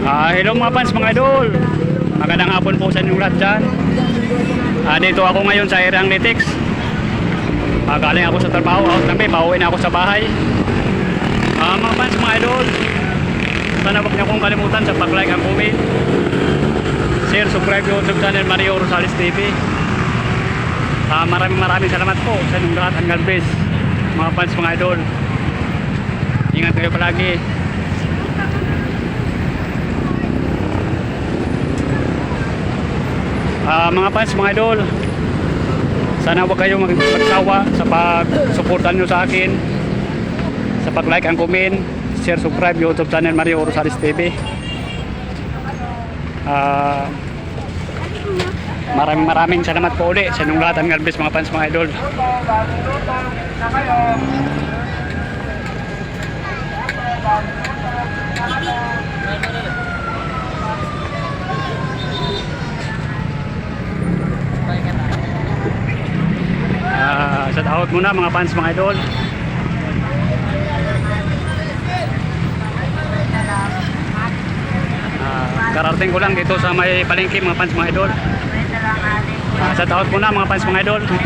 Hello mga fans, mga idol. Magandang hapon po sa inyong lahat dyan. Dito ako ngayon sa Area Analytics. Galing ako sa trabaho, out kami, pauwi na ako sa bahay. Mga fans, mga idol, sana huwag niyo akong kalimutan sa pag-like and comment, share, subscribe YouTube channel Mario Rosales TV. Maraming salamat po sa inyong lahat. God bless mga fans, mga idol. Ingat kayo palagi. Mga fans, mga idol, sana huwag kayong magsawa sa pag-suportan nyo sa akin, sa pag-like and comment, share, subscribe YouTube channel Mario Rosales TV. Maraming salamat po ulit sa inyong lahat. God bless mga fans, mga idol. Shout out muna mga fans, mga idol. Kararating ko lang dito sa may palengke mga fans, mga idol. Shout out muna mga fans, mga idol.